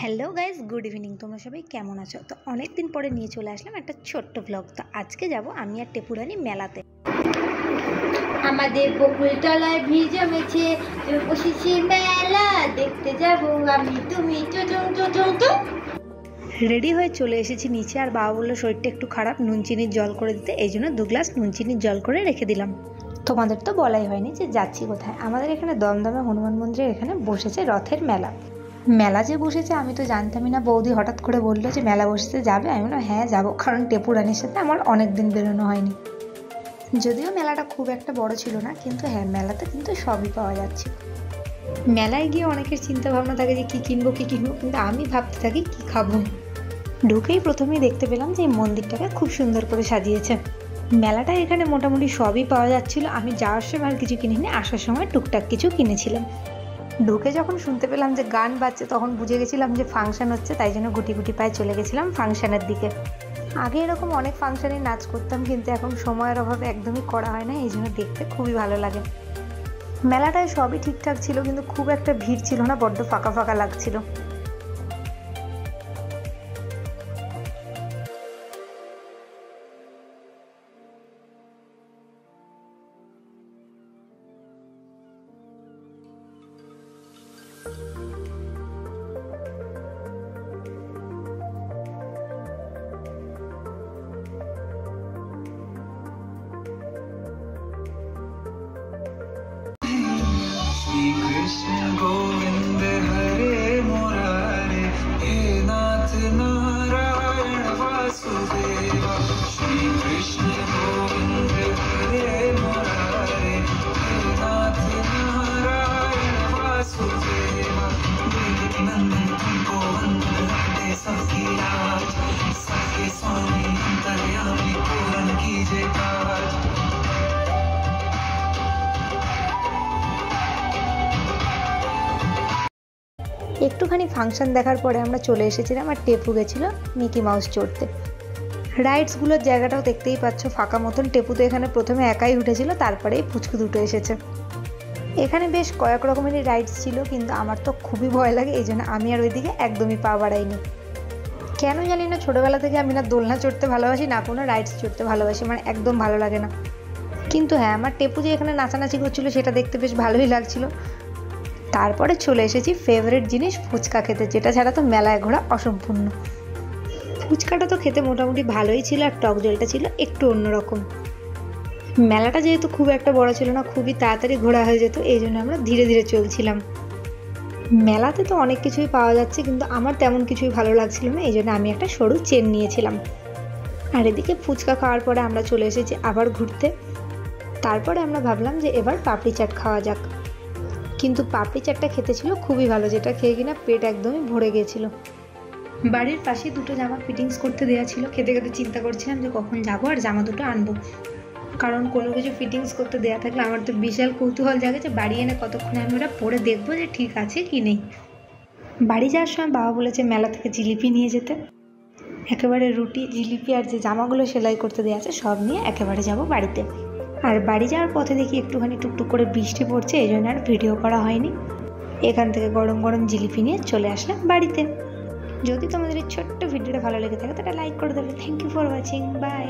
Hello guys, good evening. তোমরা সবাই কেমন আছো? তো অনেক দিন পরে নিয়ে চলে আসলাম একটা ছোট্ট ব্লগ। তো আজকে যাব আমি আর টেপুরানি মেলাতে। আমাদের বকুলতলায় ভিড় জমেছে, বসেছি মেলা দেখতে যাব আমি তুমি রেডি হয়ে চলে এসেছি নিচে, আর বাবা বললো শরীরটা একটু খারাপ, নুন চিনির জল করে দিতে। এই জন্য 2 গ্লাস নুন চিনির জল করে রেখে দিলাম। তোমাদের তো বলাই হয়নি যে যাচ্ছি কোথায়। আমাদের এখানে দমদমে হনুমান মন্দিরের এখানে বসেছে রথের মেলা। মেলা যে বসেছে আমি তো জানতামই না। বৌদি হঠাৎ করে বললো যে মেলা বসেছে, যাবে? আমি বললাম হ্যাঁ যাবো, কারণ টেপুরানির সাথে আমার অনেক দিন বেরোনো হয়নি। যদিও মেলাটা খুব একটা বড় ছিল না, কিন্তু হ্যাঁ মেলাতে কিন্তু সবই পাওয়া যাচ্ছে। মেলায় গিয়ে অনেকের চিন্তা ভাবনা থাকে যে কী কিনবো, কিন্তু আমি ভাবতে থাকি কী খাবো। ঢুকেই প্রথমেই দেখতে পেলাম যে এই মন্দিরটাকে খুব সুন্দর করে সাজিয়েছে। মেলাটা এখানে মোটামুটি সবই পাওয়া যাচ্ছিল। আমি যাওয়ার সময় আর কিছু কিনিনি, আসার সময় টুকটাক কিছু কিনেছিলাম। ঢুকে যখন শুনতে পেলাম যে গান বাজছে, তখন বুঝে গেছিলাম যে ফাংশন হচ্ছে, তাই জন্য গুটি গুটি পায়ে চলে গেছিলাম ফাংশনের দিকে। আগে এরকম অনেক ফাংশনে নাচ করতাম, কিন্তু এখন সময়ের অভাবে একদমই করা হয় না, এই জন্য দেখতে খুবই ভালো লাগে। মেলাটায় সবই ঠিকঠাক ছিল, কিন্তু খুব একটা ভিড় ছিল না, বড্ড ফাঁকা ফাঁকা লাগছিল। कृष्ण गोविंद हरे मुरारे हे नाथ नारायण वासुदेव। श्री कृष्ण गोविंद हरे मुरारे हे नाथ नारायण वासुदेव। नंदन तुमको वंदे सबकी राज, सबके स्वामी अंतर्यामी पूर्ण कीजिए काज। একটুখানি ফাংশন দেখার পরে আমরা চলে এসেছিলাম, আর টেপু গেছিলো মিকি মাউস চড়তে। রাইডসগুলোর জায়গাটাও দেখতেই পাচ্ছ ফাঁকা মতন। টেপু তো এখানে প্রথমে একাই উঠেছিল, তারপরেই পুচকু দুটো এসেছে। এখানে বেশ কয়েক রকমেরই রাইডস ছিল, কিন্তু আমার তো খুবই ভয় লাগে, এই জন্য আমি আর ওইদিকে একদমই পা বাড়াইনি। কেন জানি না, ছোটোবেলা থেকে আমি না দোলনা চড়তে ভালোবাসি, না কোনো রাইডস চড়তে ভালোবাসি, মানে একদম ভালো লাগে না। কিন্তু হ্যাঁ, আমার টেপু যে এখানে নাচানাচি করছিল সেটা দেখতে বেশ ভালোই লাগছিল। তারপরে চলে এসেছি ফেভারিট জিনিস ফুচকা খেতে, যেটা ছাড়া তো মেলায় ঘোরা অসম্পূর্ণ। ফুচকাটা তো খেতে মোটামুটি ভালোই ছিল, আর টক জলটা ছিল একটু অন্যরকম। মেলাটা যেহেতু খুব একটা বড় ছিল না, খুবই তাড়াতাড়ি ঘোরা হয়ে যেত, এই জন্য আমরা ধীরে ধীরে চলছিলাম। মেলাতে তো অনেক কিছুই পাওয়া যাচ্ছে, কিন্তু আমার তেমন কিছুই ভালো লাগছিল না, এই জন্য আমি একটা সরু চেন নিয়েছিলাম। আর এদিকে ফুচকা খাওয়ার পরে আমরা চলে এসেছি আবার ঘুরতে। তারপরে আমরা ভাবলাম যে এবার পাপড়ি চাট খাওয়া যাক, কিন্তু পাপড়ি চাটটা খেতে ছিল খুবই ভালো, যেটা খেয়ে কিনা পেট একদমই ভরে গিয়েছিল। বাড়ির পাশে দুটো জামা ফিটিংস করতে দেওয়া ছিল। খেতে খেতে চিন্তা করছিলাম যে কখন যাবো আর জামা দুটো আনবো, কারণ কোনো কিছু ফিটিংস করতে দেওয়া থাকলে আমার তো বিশাল কৌতূহল জাগে যে বাড়ি এনে কতক্ষণে আমি ওটা পরে দেখবো যে ঠিক আছে কি নেই। বাড়ি যাওয়ার সময় বাবা বলেছে মেলা থেকে জিলিপি নিয়ে যেতে। একেবারে রুটি, জিলিপি আর যে জামাগুলো সেলাই করতে দেওয়া আছে সব নিয়ে একেবারে যাব বাড়িতে। আর বাড়ি যাওয়ার পথে দেখি একটুখানি টুকটুক করে বৃষ্টি পড়ছে, এই জন্য আর ভিডিও করা হয়নি। এখান থেকে গরম গরম জিলিপি নিয়ে চলে আসলাম বাড়িতে। যদি তোমাদের এই ছোট্ট ভিডিওটা ভালো লেগে থাকে তাহলে লাইক করে দেবে। Thank you for watching, by.